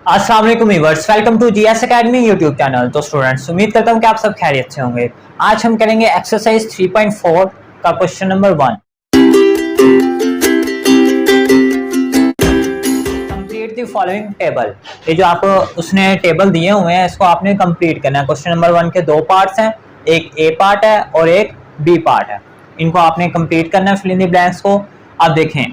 अस्सलाम वालेकुम viewers, welcome to GS academy YouTube channel. तो स्टूडेंट्स, उम्मीद करता हूँ कि आप सब खैरियत से होंगे। आज हम करेंगे एक्सरसाइज 3.4 का question number 1। Complete the following table. ये जो आपको उसने टेबल दिए हुए हैं, इसको आपने कंप्लीट करना है। क्वेश्चन नंबर 1 के दो पार्ट्स हैं, एक ए पार्ट है और एक बी पार्ट है। इनको आपने कंप्लीट करना है, फिल इन द ब्लैंक्स को। अब देखें,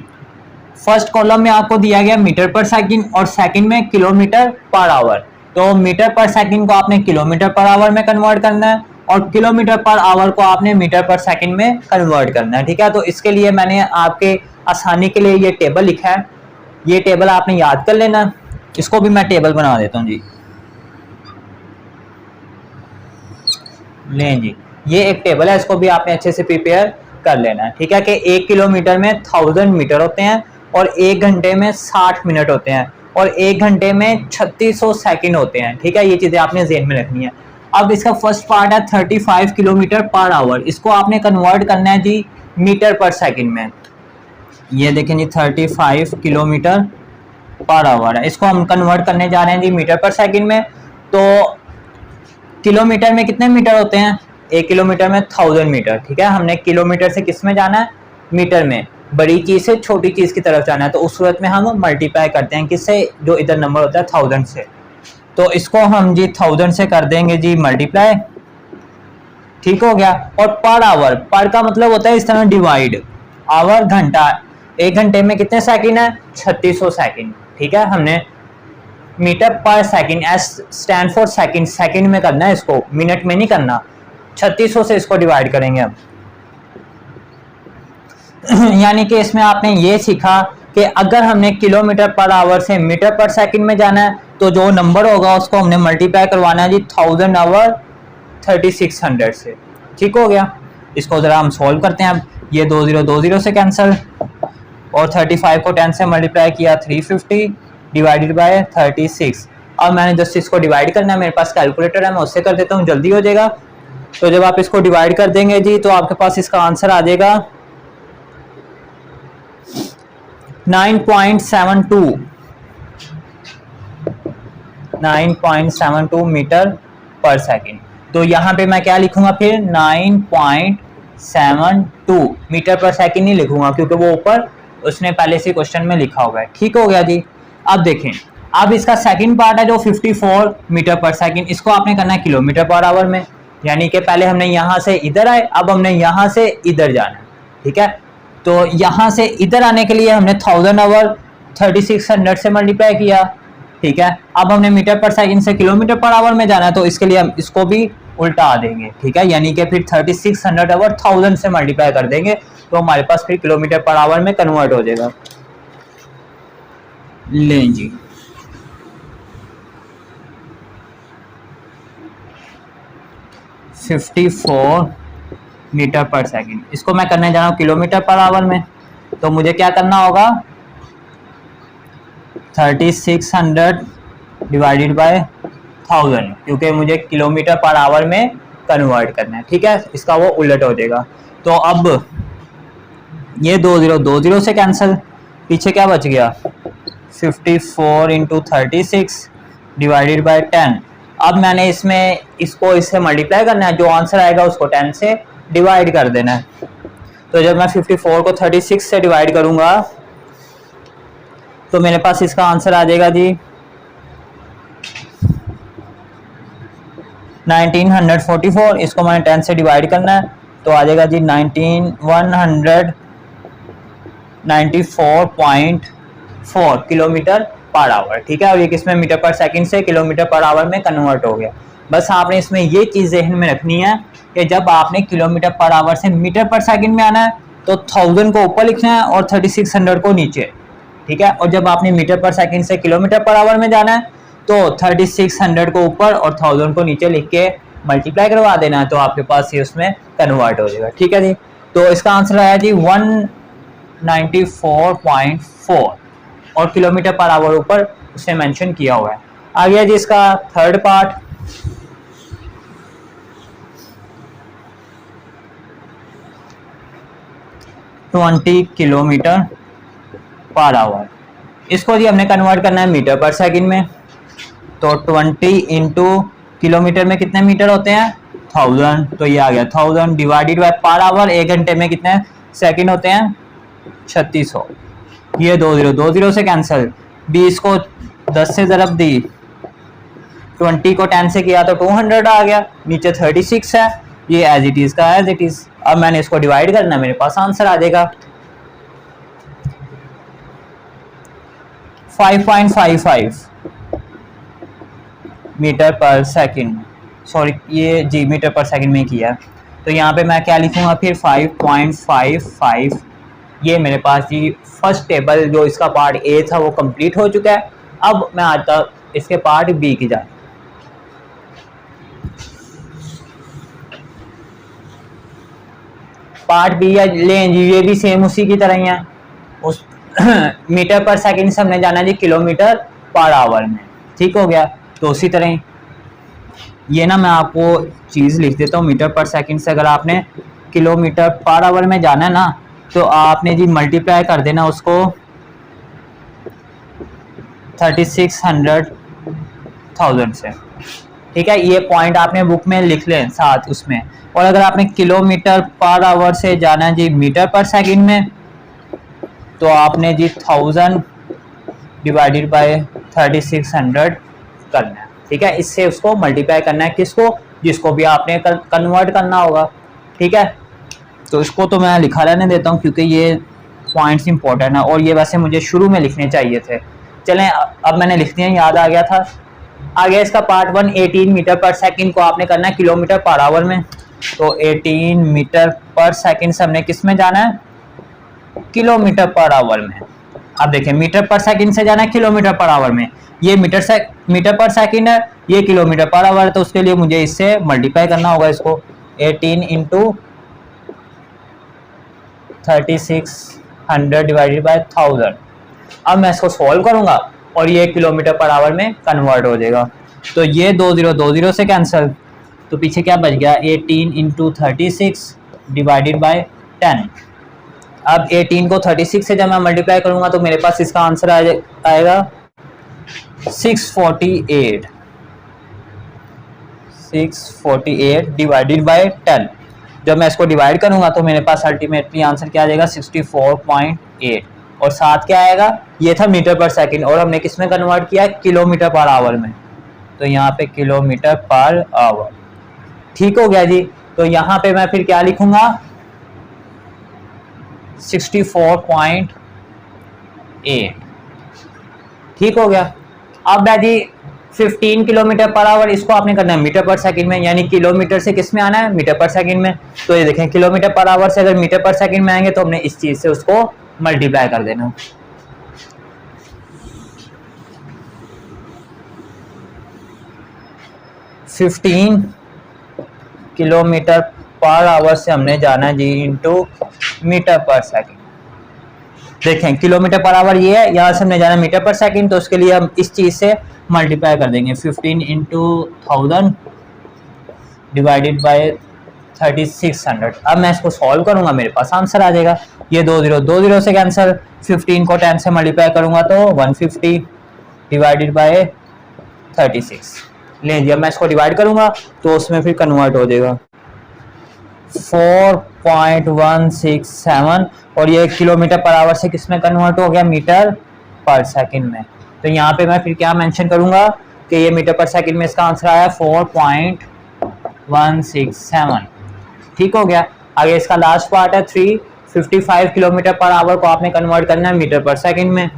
फर्स्ट कॉलम में आपको दिया गया मीटर पर सेकंड और सेकंड में किलोमीटर पर आवर। तो मीटर पर सेकंड को आपने किलोमीटर पर आवर में कन्वर्ट करना है और किलोमीटर पर आवर को आपने मीटर पर सेकंड में कन्वर्ट करना है। ठीक है, तो इसके लिए मैंने आपके आसानी के लिए ये टेबल लिखा है। ये टेबल आपने याद कर लेना। इसको भी मैं टेबल बना देता हूँ जी। लें जी, ये एक टेबल है, इसको भी आपने अच्छे से प्रिपेयर कर लेना है। ठीक है, कि 1 किलोमीटर में 1000 मीटर होते हैं और 1 घंटे में 60 मिनट होते हैं और 1 घंटे में 3600 सेकंड होते हैं। ठीक है, ये चीज़ें आपने ज़हन में रखनी है। अब इसका फर्स्ट पार्ट है 35 किलोमीटर पर आवर। इसको आपने कन्वर्ट करना है जी मीटर पर सेकंड में। ये देखें जी, 35 किलोमीटर पर आवर है, इसको हम कन्वर्ट करने जा रहे हैं जी मीटर पर सेकंड में। तो किलोमीटर में कितने मीटर होते हैं? 1 किलोमीटर में 1000 मीटर। ठीक है, हमने किलोमीटर से किस में जाना है? मीटर में। बड़ी चीज़ से छोटी चीज़ की तरफ जाना है, तो उस सूरत में हम मल्टीप्लाई करते हैं किससे? जो इधर नंबर होता है 1000 से। तो इसको हम जी 1000 से कर देंगे जी मल्टीप्लाई। ठीक हो गया। और पर आवर, पर का मतलब होता है इस तरह डिवाइड। आवर घंटा, 1 घंटे में कितने सेकंड है? 3600 सेकंड। ठीक है, हमने metre per second, S stand for second, second में करना है इसको, मिनट में नहीं करना। 3600 से इसको डिवाइड करेंगे अब। यानी कि इसमें आपने ये सीखा कि अगर हमने किलोमीटर पर आवर से मीटर पर सेकंड में जाना है तो जो नंबर होगा उसको हमने मल्टीप्लाई करवाना है जी 1000 आवर 3600 से। ठीक हो गया। इसको ज़रा हम सॉल्व करते हैं। अब ये 20 से कैंसिल और 35 को 10 से मल्टीप्लाई किया 350 डिवाइडेड बाय 36। अब मैंने जस्ट इसको डिवाइड करना है, मेरे पास कैलकुलेटर है, मैं उससे कर देता हूँ, जल्दी हो जाएगा। तो जब आप इसको डिवाइड कर देंगे जी तो आपके पास इसका आंसर आ जाएगा 9.72 मीटर पर सेकंड। तो यहाँ पे मैं क्या लिखूंगा फिर? 9.72 मीटर पर सेकंड नहीं लिखूंगा, क्योंकि वो ऊपर उसने पहले से क्वेश्चन में लिखा हुआ है। ठीक हो गया जी। अब देखें, अब इसका सेकंड पार्ट है जो 54 मीटर पर सेकंड, इसको आपने करना है किलोमीटर पर आवर में। यानी कि पहले हमने यहाँ से इधर आए, अब हमने यहाँ से इधर जाना है। ठीक है, तो यहाँ से इधर आने के लिए हमने 1000 आवर 3600 से मल्टीप्लाई किया। ठीक है, अब हमने मीटर पर सेकंड से किलोमीटर पर आवर में जाना है, तो इसके लिए हम इसको भी उल्टा देंगे। ठीक है, यानी कि फिर 3600 आवर 1000 से मल्टीप्लाई कर देंगे तो हमारे पास फिर किलोमीटर पर आवर में कन्वर्ट हो जाएगा। लें जी, $54 मीटर पर सेकंड, इसको मैं करने जा रहा हूँ किलोमीटर पर आवर में। तो मुझे क्या करना होगा? 3600 डिवाइडेड बाय 1000, क्योंकि मुझे किलोमीटर पर आवर में कन्वर्ट करना है। ठीक है, इसका वो उलट हो जाएगा। तो अब ये 20 से कैंसिल, पीछे क्या बच गया? 54 इंटू 36 डिवाइडेड बाय 10। अब मैंने इसमें इसको इससे मल्टीप्लाई करना है, जो आंसर आएगा उसको 10 से डिवाइड कर देना है। तो जब मैं 54 को 36 से डिवाइड करूंगा तो मेरे पास इसका आंसर आ जाएगा जी 1944। इसको मैंने 10 से डिवाइड करना है तो आ जाएगा जी 194.4 किलोमीटर पर आवर। ठीक है, और ये किसमें? मीटर पर सेकंड से किलोमीटर पर आवर में कन्वर्ट हो गया। बस आपने इसमें ये चीज़ ज़हन में रखनी है कि जब आपने किलोमीटर पर आवर से मीटर पर सेकंड में आना है तो 1000 को ऊपर लिखना है और 3600 को नीचे। ठीक है, और जब आपने मीटर पर सेकंड से किलोमीटर पर आवर में जाना है तो 3600 को ऊपर और 1000 को नीचे लिख के मल्टीप्लाई करवा देना है, तो आपके पास ये उसमें कन्वर्ट हो जाएगा। ठीक है जी, तो इसका आंसर आया जी 194.4 और किलोमीटर पर आवर ऊपर उसने मेंशन किया हुआ है। आ गया जी इसका third part. Twenty kilometre per our, इसको जी हमने कन्वर्ट करना है मीटर पर सेकंड में। तो 20 इंटू किलोमीटर में कितने मीटर होते हैं 1000, तो ये आ गया 1000 डिवाइडेड बाय पर आवर, 1 घंटे में कितने सेकंड होते हैं 3600। ये 20 से कैंसिल, 20 को 10 से ज़रब दी, 20 को 10 से किया तो 200 आ गया, नीचे 36 है, ये एज इट इज़ का एज इट इज़। अब मैंने इसको डिवाइड करना, मेरे पास आंसर आ जाएगा 5.55 मीटर पर सेकंड, सॉरी ये जी मीटर पर सेकंड में किया। तो यहाँ पे मैं क्या लिखूँगा फिर 5.55, ये मेरे पास जी फर्स्ट टेबल जो इसका पार्ट ए था वो कंप्लीट हो चुका है। अब मैं आता इसके पार्ट बी की जाए। पार्ट बी या लें जी, ये भी सेम उसी की तरह ही है, उस मीटर पर सेकंड से हमने जाना जी किलोमीटर पर आवर में, ठीक हो गया। तो उसी तरह ही ये ना मैं आपको चीज़ लिख देता हूँ, मीटर पर सेकंड से अगर आपने किलोमीटर पर आवर में जाना है ना, तो आपने जी मल्टीप्लाई कर देना उसको 3600,000 से, ठीक है। ये पॉइंट आपने बुक में लिख लें साथ उसमें। और अगर आपने किलोमीटर पर आवर से जाना है जी मीटर पर सेकंड में, तो आपने जी 1000 डिवाइडेड बाय 3600 करना है, ठीक है। इससे उसको मल्टीप्लाई करना है, किसको, जिसको भी आपने कन्वर्ट करना होगा, ठीक है। तो इसको तो मैं लिखा रहने देता हूँ क्योंकि ये पॉइंट्स इंपॉर्टेंट है और ये वैसे मुझे शुरू में लिखने चाहिए थे। चलें अब मैंने लिख दिया, याद आ गया था। आगे इसका पार्ट 1 18 मीटर पर सेकंड को आपने करना है किलोमीटर पर आवर में। तो 18 मीटर पर सेकंड से हमने किस में जाना है, किलोमीटर पर आवर में। अब देखिए मीटर पर सेकंड से जाना है किलोमीटर पर आवर में, ये मीटर पर सेकंड है, ये किलोमीटर पर आवर है, तो उसके लिए मुझे इससे मल्टीप्लाई करना होगा इसको 18 इंटू 3600 डिवाइडेड बाय 1000। अब मैं इसको सॉल्व करूंगा और ये किलोमीटर पर आवर में कन्वर्ट हो जाएगा। तो ये 20 से कैंसिल, तो पीछे क्या बच गया 18 इंटू 36 डिवाइडेड बाय 10। अब 18 को 36 से जब मैं मल्टीप्लाई करूंगा तो मेरे पास इसका आंसर आएगा 648 डिवाइडेड बाय 10। जब मैं इसको डिवाइड करूंगा तो मेरे पास अल्टीमेटली आंसर क्या आ जाएगा 64.8। और साथ क्या आएगा, ये था मीटर पर सेकंड और हमने किस में कन्वर्ट किया किलोमीटर पर आवर में, तो यहाँ पे किलोमीटर पर आवर, ठीक हो गया जी। तो यहाँ पे मैं फिर क्या लिखूंगा 64.8, ठीक हो गया। अब जी 15 किलोमीटर पर आवर, इसको आपने करना है मीटर पर सेकंड में, यानी किलोमीटर से किस में आना है मीटर पर सेकंड में। तो ये देखें किलोमीटर पर आवर से अगर मीटर पर सेकंड में आएंगे तो हमने इस चीज से उसको मल्टीप्लाई कर देना। फिफ्टीन किलोमीटर पर आवर से हमने जाना जी इंटू मीटर पर सेकंड। देखें किलोमीटर पर आवर ये है, यहाँ से हमने जाना मीटर पर सेकंड, तो उसके लिए हम इस चीज़ से मल्टीप्लाई कर देंगे 15 इंटू 1000 डिवाइडेड बाय 3600। अब मैं इसको सॉल्व करूंगा, मेरे पास आंसर आ जाएगा। ये 20 से कैंसिल, 15 को 10 से मल्टीप्लाई करूंगा तो 150 डिवाइडेड बाय 36। लें जब मैं इसको डिवाइड करूंगा तो उसमें फिर कन्वर्ट हो जाएगा 4.167 और ये किलोमीटर पर आवर से किस में कन्वर्ट हो गया मीटर पर सेकंड में। तो यहाँ पे मैं फिर क्या मेंशन करूंगा कि ये मीटर पर सेकंड में इसका आंसर आया 4.167, ठीक हो गया। आगे इसका लास्ट पार्ट है 355 किलोमीटर पर आवर को आपने कन्वर्ट करना है मीटर पर सेकंड में।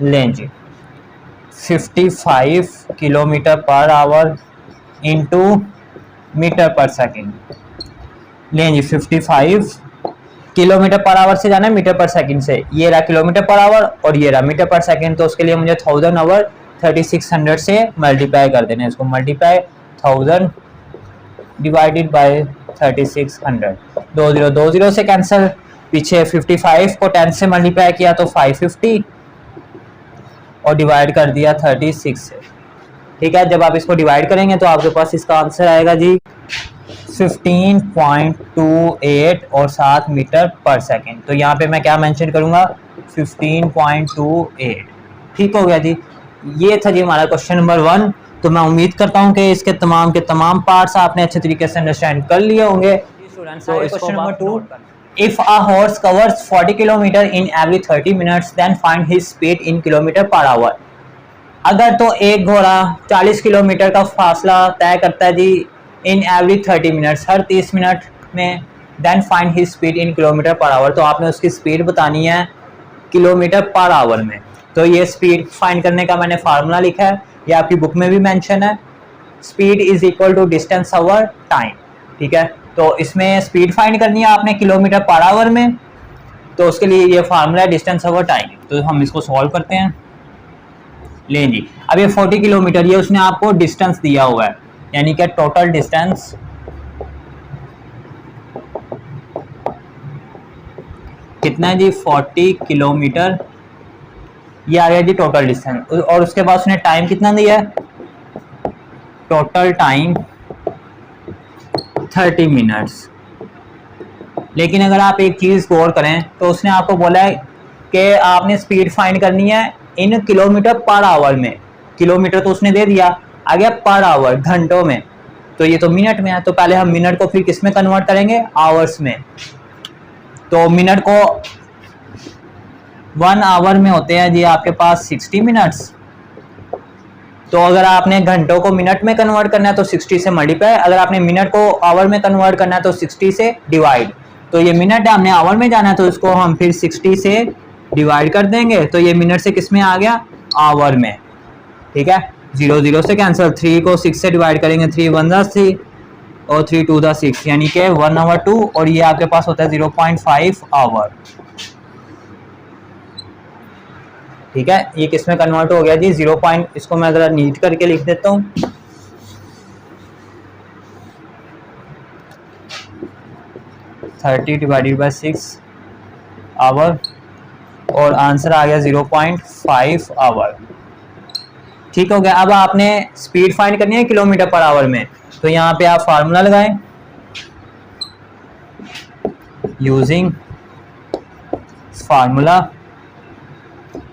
लें जी 55 kilometre per hour into metre per second. लें जी 55 किलोमीटर पर आवर से जाना है मीटर पर सेकंड से, ये रहा किलोमीटर पर आवर और ये रहा मीटर पर सेकंड, तो उसके लिए मुझे 1000 आवर 3600 से मल्टीप्लाई कर देना है। इसको मल्टीप्लाई 1000 डिवाइडेड बाय 3600, 20 से कैंसिल, पीछे 55 को 10 से मल्टीप्लाई किया तो 550 और डिवाइड कर दिया 36 से, ठीक है। जब आप इसको डिवाइड करेंगे तो आपके पास इसका आंसर आएगा जी 15.28 और 7 मीटर पर सेकंड। तो यहाँ पे मैं क्या मेंशन करूँगा 15.28। ठीक हो गया जी। ये था जी हमारा क्वेश्चन नंबर 1। तो मैं उम्मीद करता हूँ कि इसके तमाम के तमाम पार्ट्स आपने अच्छे तरीके से अंडरस्टैंड कर लिए होंगे। तो question number 2, if a horse covers 40 kilometre in every 30 minutes then find his speed in kilometre per hour. अगर तो एक घोड़ा 40 किलोमीटर का फासला तय करता है जी इन एवरी 30 मिनट्स, हर 30 मिनट में, then find his speed in kilometre per hour, तो आपने उसकी स्पीड बतानी है किलोमीटर पर आवर में। तो ये स्पीड फाइंड करने का मैंने फार्मूला लिखा है, ये आपकी बुक में भी मेंशन है, speed is equal to distance over time. ठीक है, तो इसमें स्पीड फाइंड करनी है आपने किलोमीटर पर आवर में, तो उसके लिए ये फार्मूला है डिस्टेंस ओवर टाइम। तो हम इसको सॉल्व करते हैं। लें जी, अब ये 40 किलोमीटर, ये उसने आपको डिस्टेंस दिया हुआ है, यानी कि टोटल डिस्टेंस कितना है जी 40 किलोमीटर, ये आ गया जी टोटल डिस्टेंस। और उसके बाद उसने टाइम कितना दिया है, टोटल टाइम 30 मिनट्स। लेकिन अगर आप एक चीज़ गौर करें तो उसने आपको बोला है कि आपने स्पीड फाइंड करनी है इन किलोमीटर पर आवर में। किलोमीटर तो उसने दे दिया, आ गया पर आवर घंटों में, तो ये तो मिनट में है। तो पहले हम मिनट को फिर किस में कन्वर्ट करेंगे, आवर्स में। तो मिनट को 1 आवर में होते हैं जी आपके पास 60 मिनट्स। तो अगर आपने घंटों को मिनट में कन्वर्ट करना है तो 60 से मल्टीप्लाई, अगर आपने मिनट को आवर में कन्वर्ट करना है तो 60 से डिवाइड। तो ये मिनट है, हमने आवर में जाना है तो इसको हम फिर 60 से डिवाइड कर देंगे, तो ये मिनट से किस में आ गया, आवर में। ठीक है, 0 0 से कैंसिल, 3 को 6 से डिवाइड करेंगे, 3 1 दा 3 और 3 2 दा 6, यानी कि 1 आवर 2, और ये आपके पास होता है 0.5 आवर। ठीक है, ये किस में कन्वर्ट हो गया जी 0. इसको मैं जरा नीट करके लिख देता हूँ। थर्टी डिवाइडेड बाई 6 आवर, और आंसर आ गया 0.5 आवर। ठीक हो गया। अब आपने स्पीड फाइंड करनी है किलोमीटर पर आवर में, तो यहाँ पे आप फार्मूला लगाएं, यूजिंग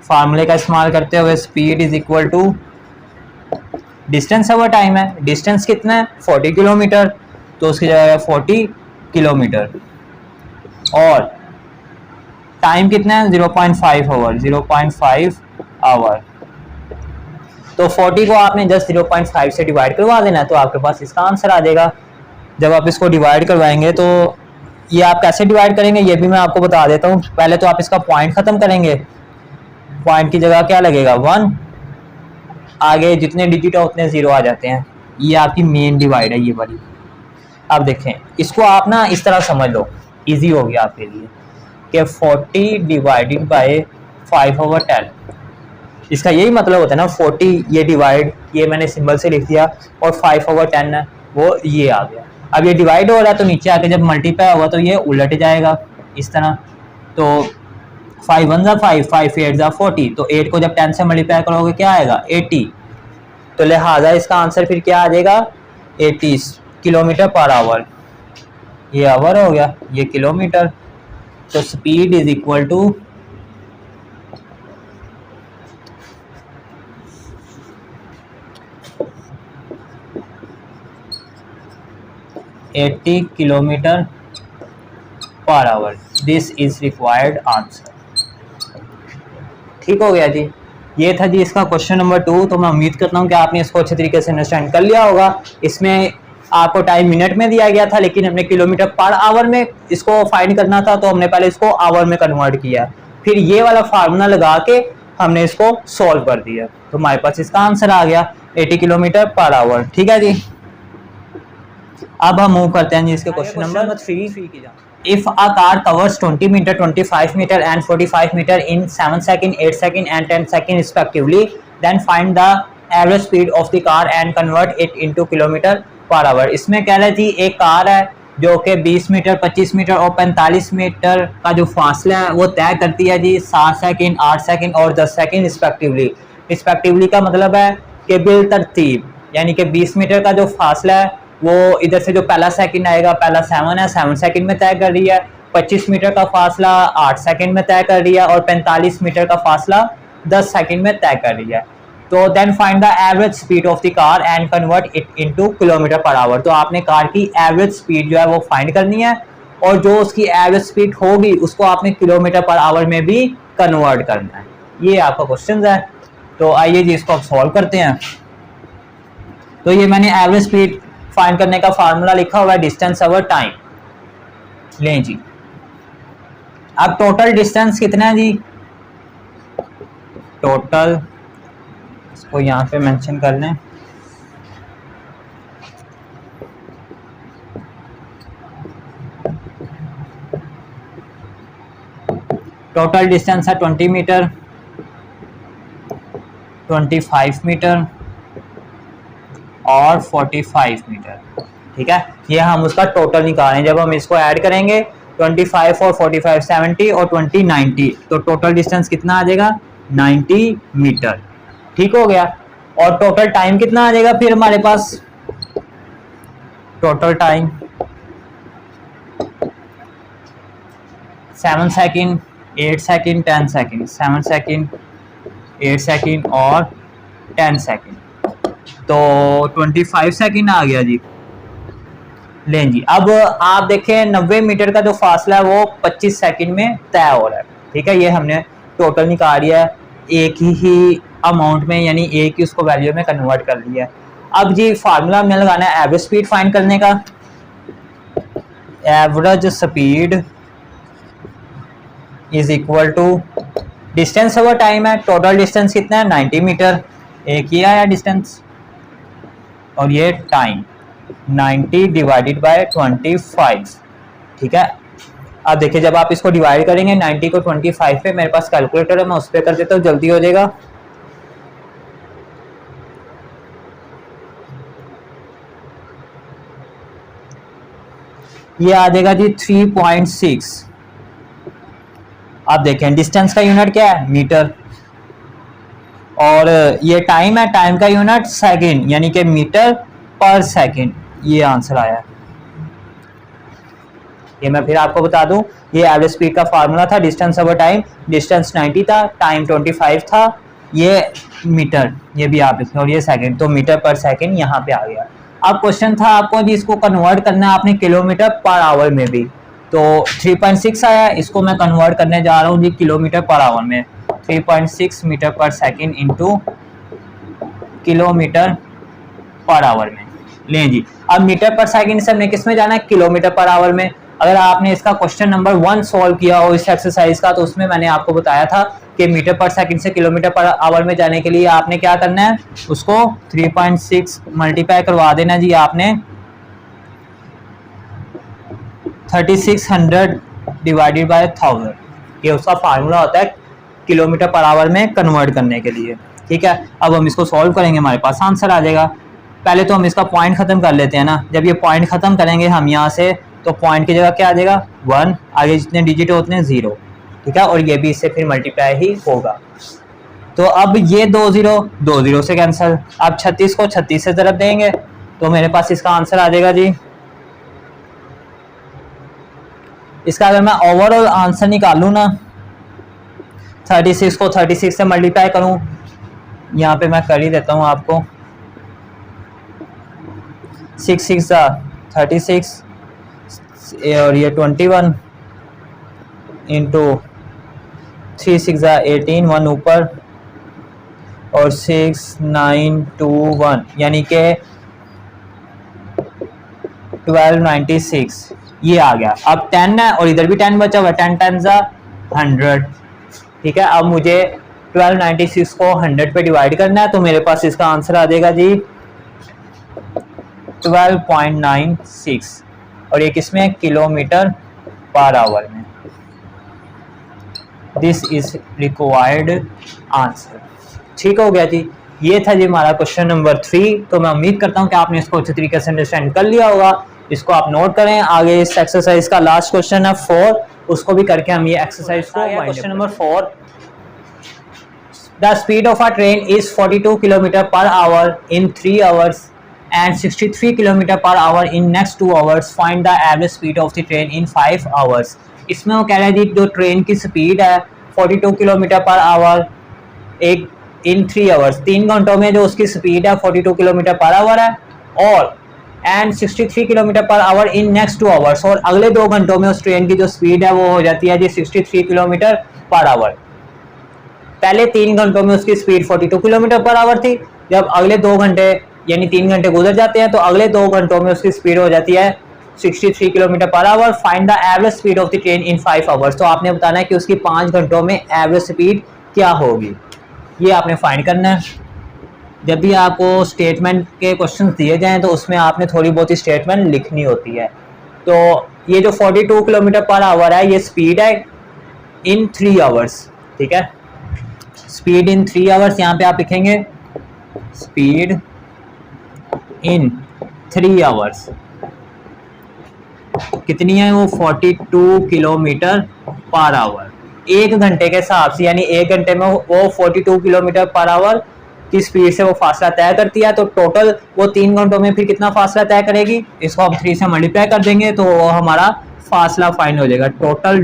फार्मूले का इस्तेमाल करते हुए speed is equal to distance over time है। डिस्टेंस कितना है 40 किलोमीटर, तो उसकी जगह है 40 किलोमीटर, और टाइम कितना है 0.5 आवर, 0.5 आवर। तो 40 को आपने जस्ट 0.5 से डिवाइड करवा देना है, तो आपके पास इसका आंसर आ जाएगा। जब आप इसको डिवाइड करवाएंगे तो ये आप कैसे डिवाइड करेंगे ये भी मैं आपको बता देता हूँ। पहले तो आप इसका पॉइंट ख़त्म करेंगे, पॉइंट की जगह क्या लगेगा 1, आगे जितने डिजिट है उतने 0 आ जाते हैं। ये आपकी मेन डिवाइड है ये वाली। अब देखें, इसको आप ना इस तरह समझ लो, इजी हो गया आपके लिए, कि 40 डिवाइडेड बाय 5/10, इसका यही मतलब होता है ना, 40 ये डिवाइड, ये मैंने सिंबल से लिख दिया, और 5/10 है वो ये आ गया। अब ये डिवाइड हो रहा है तो नीचे आके जब मल्टीप्लाई होगा तो ये उलट जाएगा इस तरह। तो 5 1 ज़ा 5, 5 8 ज़ा 40, तो 8 को जब 10 से मल्टीप्लाई करोगे क्या आएगा 80। तो लिहाजा इसका आंसर फिर क्या आ जाएगा 80 किलोमीटर पर आवर। ये आवर हो गया, ये किलोमीटर। तो speed is equal to 80 kilometre per hour. This is required answer. ठीक हो गया जी, ये था जी इसका क्वेश्चन नंबर 2। तो मैं उम्मीद करता हूँ कि आपने इसको अच्छे तरीके से अंडरस्टैंड कर लिया होगा। इसमें आपको टाइम मिनट में दिया गया था, लेकिन हमने किलोमीटर पर आवर में इसको फाइंड करना था, तो हमने पहले इसको आवर में कन्वर्ट किया, फिर ये वाला फार्मूला लगा के हमने इसको सॉल्व कर दिया, तो हमारे पास इसका आंसर आ गया 80 किलोमीटर पर आवर। ठीक है जी, अब हम मूव करते हैं जी इसके question number 3। If a car covers 20 meter, 25 meter and 45 meter in 7 seconds, 8 seconds and 10 seconds respectively, then find the average speed of the car and convert it into kilometer per hour। इसमें कह रही थी एक car है जो कि 20 metre, 25 metre और 45 metre का जो फासला है वो तय करती है जी 7 सेकंड, 8 सेकंड और 10 सेकंड रिस्पेक्टिवली। रिस्पेक्टिवली का मतलब है कि बिलतरतीब, यानी कि 20 मीटर का जो फासला है वो इधर से जो पहला सेकंड आएगा, पहला 7 है, 7 सेकंड में तय कर रही है, 25 मीटर का फासला 8 सेकंड में तय कर रही है और 45 मीटर का फासला 10 सेकंड में तय कर रही है। तो then find the average speed of the car and convert it into kilometre per hour. तो आपने कार की एवरेज स्पीड जो है वो फाइंड करनी है और जो उसकी एवरेज स्पीड होगी उसको आपने किलोमीटर पर आवर में भी कन्वर्ट करना है। ये आपका क्वेश्चन है। तो आइए जी इसको अब सॉल्व करते हैं। तो ये मैंने एवरेज स्पीड फाइंड करने का फार्मूला लिखा हुआ है, डिस्टेंस ओवर टाइम। लें जी, अब टोटल डिस्टेंस कितना है जी, टोटल इसको यहाँ पे मेंशन कर लें। टोटल डिस्टेंस है 20 मीटर, 25 मीटर और 45 मीटर। ठीक है, ये हम उसका टोटल निकालें। जब हम इसको ऐड करेंगे 25 और 45 70 और 20 90, तो टोटल डिस्टेंस कितना आ जाएगा 90 मीटर। ठीक हो गया। और टोटल टाइम कितना आ जाएगा फिर हमारे पास, total time 7 second, 8 second, 10 second, 7 second, 8 second और 10 सेकंड, तो 25 सेकंड आ गया जी। लें जी, अब आप देखें 90 मीटर का जो फासला है वो 25 सेकंड में तय हो रहा है। ठीक है, ये हमने टोटल निकाल लिया है एक ही अमाउंट में, यानी एक ही उसको वैल्यू में कन्वर्ट कर लिया है। अब जी फार्मूला हमने लगाना है एवरेज स्पीड फाइंड करने का। Average speed is equal to distance over time है। टोटल डिस्टेंस कितना है 90 मीटर, एक ही आया डिस्टेंस, और ये टाइम 90 डिवाइडेड बाय 25। ठीक है, अब देखिए जब आप इसको डिवाइड करेंगे 90 को 25 पे, मेरे पास कैलकुलेटर है मैं उस पर कर देता हूँ, जल्दी हो जाएगा। ये आ जाएगा जी 3.6। आप देखें डिस्टेंस का यूनिट क्या है मीटर, और ये टाइम है, टाइम का यूनिट सेकंड, यानी कि मीटर पर सेकंड। ये आंसर आया। ये मैं फिर आपको बता दूं, ये एवरेज स्पीड का फार्मूला था डिस्टेंस ओवर टाइम। डिस्टेंस 90 था, टाइम 25 था, ये मीटर, ये भी आप लिखें, और ये सेकंड, तो मीटर पर सेकंड यहाँ पे आ गया। अब क्वेश्चन था आपको जी इसको कन्वर्ट करना है आपने किलोमीटर पर आवर में भी, तो 3.6 आया, इसको मैं कन्वर्ट करने जा रहा हूँ जी किलोमीटर पर आवर में। 3.6 metre per second into kilometre per our में। लें जी, अब मीटर पर सेकंड से हमने किस में जाना है, किलोमीटर पर आवर में। अगर आपने इसका क्वेश्चन नंबर 1 सॉल्व किया हो इस एक्सरसाइज का, तो उसमें मैंने आपको बताया था कि मीटर पर सेकंड से किलोमीटर पर आवर में जाने के लिए आपने क्या करना है, उसको 3.6 मल्टीप्लाई करवा देना जी आपने 3600 डिवाइडेड बाय 1000। ये उसका फार्मूला होता है किलोमीटर पर आवर में कन्वर्ट करने के लिए। ठीक है, अब हम इसको सॉल्व करेंगे, हमारे पास आंसर आ जाएगा। पहले तो हम इसका पॉइंट खत्म कर लेते हैं ना। जब ये पॉइंट खत्म करेंगे हम यहाँ से, तो पॉइंट की जगह क्या आ जाएगा 1, आगे जितने डिजिट होते हैं 0। ठीक है, और ये भी इससे फिर मल्टीप्लाई ही होगा। तो अब ये 2 0 से कैंसिल। अब 36 को 36 से ज़रब देंगे तो मेरे पास इसका आंसर आ जाएगा जी। इसका अगर मैं ओवरऑल आंसर निकालूँ ना, 36 को 36 से मल्टीप्लाई करूँ, यहाँ पे मैं कर ही देता हूँ आपको, 6 6 36 और ये 21 इंटू 3 6 18, 1 ऊपर और 6 9 2 1, यानी कि 1296 ये आ गया। अब 10 है और इधर भी 10 बचा हुआ, 10 10 100। ठीक है, अब मुझे 1296 को 100 पे डिवाइड करना है, तो मेरे पास इसका आंसर आ जाएगा जी 12.96, और ये किसमें, किलोमीटर पर आवर में। This is required answer. ठीक हो गया जी, ये था जी हमारा क्वेश्चन नंबर 3। तो मैं उम्मीद करता हूँ कि आपने इसको अच्छे तरीके से अंडरस्टैंड कर लिया होगा। इसको आप नोट करें। आगे इस एक्सरसाइज का लास्ट क्वेश्चन है 4, उसको भी करके हम ये एक्सरसाइज को, question number 4, the speed of a train is 42 kilometre per our in 3 hours and 63 kilometre per our in next 2 hours. Find the average speed of the train in 5 hours. इसमें वो कह रहा है जी जो ट्रेन की speed है 42 kilometre per our एक इन 3 hours, 3 घंटों में जो उसकी स्पीड है 42 किलोमीटर पर आवर है, और and 63 kilometre per our in next 2 hours, और अगले 2 घंटों में उस ट्रेन की जो स्पीड है वो हो जाती है जी 63 किलोमीटर पर आवर। पहले 3 घंटों में उसकी स्पीड 42 किलोमीटर पर आवर थी, जब अगले 2 घंटे यानी 3 घंटे गुजर जाते हैं तो अगले 2 घंटों में उसकी स्पीड हो जाती है 63 kilometre per our. Find the average speed of the train in 5 hours, तो आपने बताना है कि उसकी 5 घंटों में एवरेज स्पीड क्या होगी, ये आपने फाइंड करना है। जब भी आपको स्टेटमेंट के क्वेश्चंस दिए जाएं तो उसमें आपने थोड़ी बहुत ही स्टेटमेंट लिखनी होती है। तो ये जो 42 किलोमीटर पर आवर है ये स्पीड है इन 3 आवर्स, ठीक है, स्पीड इन 3 आवर्स, यहाँ पे आप लिखेंगे स्पीड इन 3 आवर्स कितनी है वो 42 किलोमीटर पर आवर। 1 घंटे के हिसाब से यानी 1 घंटे में वो 42 किलोमीटर पर आवर की स्पीड से वो फासला तय करती है, तो टोटल वो 3 घंटों में फिर कितना फासला तय करेगी, इसको हम 3 से मल्टीप्लाई कर देंगे तो वो हमारा फासला फाइंड हो जाएगा। टोटल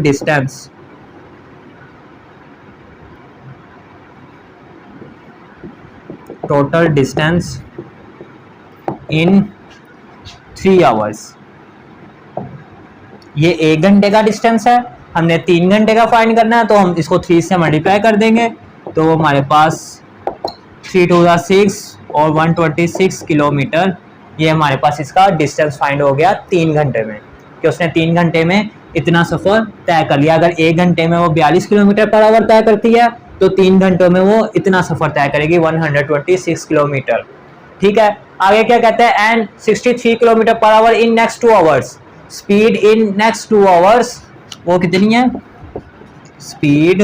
डिस्टेंस इन 3 आवर्स, ये 1 घंटे का डिस्टेंस है, हमने 3 घंटे का फाइंड करना है तो हम इसको 3 से मल्टीप्लाई कर देंगे तो हमारे पास 3 2 6 और 126 किलोमीटर, ये हमारे पास इसका डिस्टेंस फाइंड हो गया 3 घंटे में, कि उसने 3 घंटे में इतना सफ़र तय कर लिया। अगर 1 घंटे में वो 42 किलोमीटर पर आवर तय करती है तो 3 घंटों में वो इतना सफ़र तय करेगी 126 किलोमीटर, ठीक है। आगे क्या कहते हैं, and 63 kilometre per our in next 2 hours, speed in next 2 hours वो कितनी है, speed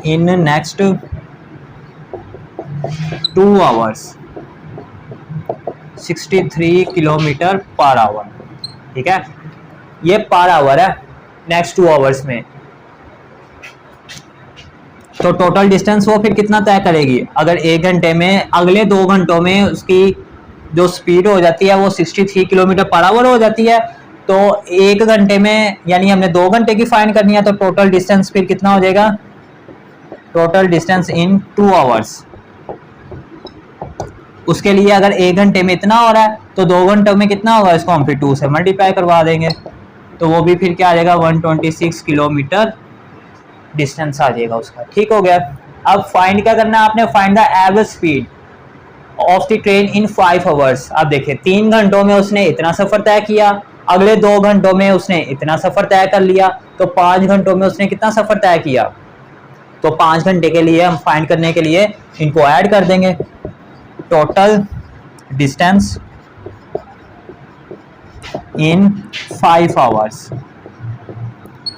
in next 2 hours 63 kilometre per our, ठीक है, ये पर आवर है नेक्स्ट 2 आवर्स में। तो टोटल डिस्टेंस वो फिर कितना तय करेगी, अगर 1 घंटे में अगले 2 घंटों में उसकी जो स्पीड हो जाती है वो 63 किलोमीटर पर आवर हो जाती है, तो 1 घंटे में यानी हमने 2 घंटे की फाइंड करनी है, तो टोटल डिस्टेंस फिर कितना हो जाएगा, टोटल डिस्टेंस इन 2 आवर्स। उसके लिए अगर 1 घंटे में इतना हो रहा है तो 2 घंटों में कितना होगा, इसको हम फिर 2 से मल्टीप्लाई करवा देंगे तो वो भी फिर क्या आ जाएगा 126 किलोमीटर डिस्टेंस आ जाएगा उसका, ठीक हो गया। अब फाइंड क्या करना है आपने, find the average speed of the train in 5 hours. अब देखिए 3 घंटों में उसने इतना सफ़र तय किया, अगले 2 घंटों में उसने इतना सफ़र तय कर लिया, तो 5 घंटों में उसने कितना सफ़र तय किया, तो 5 घंटे के लिए हम फाइंड करने के लिए इनको ऐड कर देंगे। टोटल डिस्टेंस इन 5 आवर्स,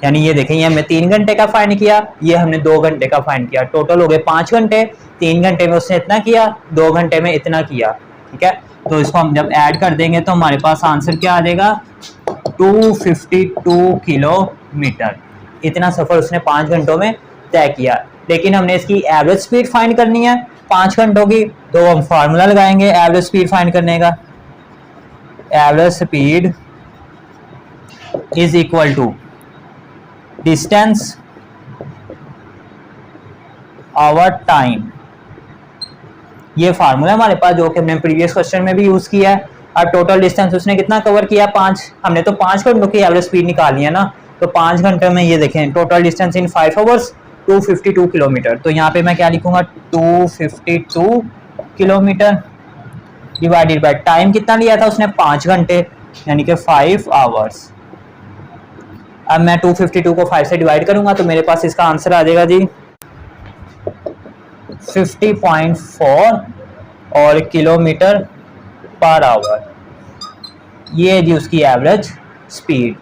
यानी ये देखें ये हमने 3 घंटे का फाइंड किया, ये हमने 2 घंटे का फाइंड किया, टोटल हो गए 5 घंटे। 3 घंटे में उसने इतना किया, 2 घंटे में इतना किया, ठीक है। तो इसको हम जब ऐड कर देंगे तो हमारे पास आंसर क्या आ जाएगा 252 किलोमीटर, इतना सफ़र उसने 5 घंटों में तय किया। लेकिन हमने इसकी एवरेज स्पीड फाइंड करनी है 5 घंटों की, तो हम फार्मूला लगाएंगे एवरेज स्पीड फाइंड करने का। Average speed is equal to distance over time, ये फार्मूला हमारे पास जो कि हमने प्रीवियस क्वेश्चन में भी यूज किया है। अब टोटल डिस्टेंस उसने कितना कवर किया 5, हमने तो 5 घंटों की एवरेज स्पीड निकाली है ना, तो 5 घंटे में ये देखें total distance in 5 hours 252 kilometre, तो यहाँ पे मैं क्या लिखूंगा 252 किलोमीटर डिवाइडेड बाय टाइम कितना लिया था उसने 5 घंटे यानी कि 5 आवर्स। अब मैं 252 को 5 से डिवाइड करूंगा तो मेरे पास इसका आंसर आ जाएगा जी 50.4 और किलोमीटर पर आवर, ये जी उसकी एवरेज स्पीड,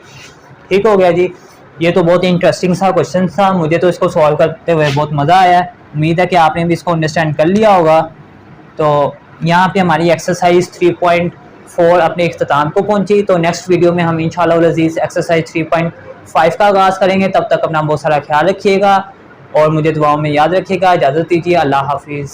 ठीक हो गया जी। ये तो बहुत इंटरेस्टिंग सा क्वेश्चन था, मुझे तो इसको सॉल्व करते हुए बहुत मज़ा आया। उम्मीद है कि आपने भी इसको अंडरस्टैंड कर लिया होगा। तो यहाँ पे हमारी एक्सरसाइज 3.4 अपने इख्तिताम को पहुँची। तो नेक्स्ट वीडियो में हम इंशाअल्लाह अज़ीज़ एक्सरसाइज 3.5 का आगाज़ करेंगे। तब तक अपना बहुत सारा ख्याल रखिएगा और मुझे दुआओं में याद रखिएगा। इजाज़त दीजिए, अल्लाह हाफिज़।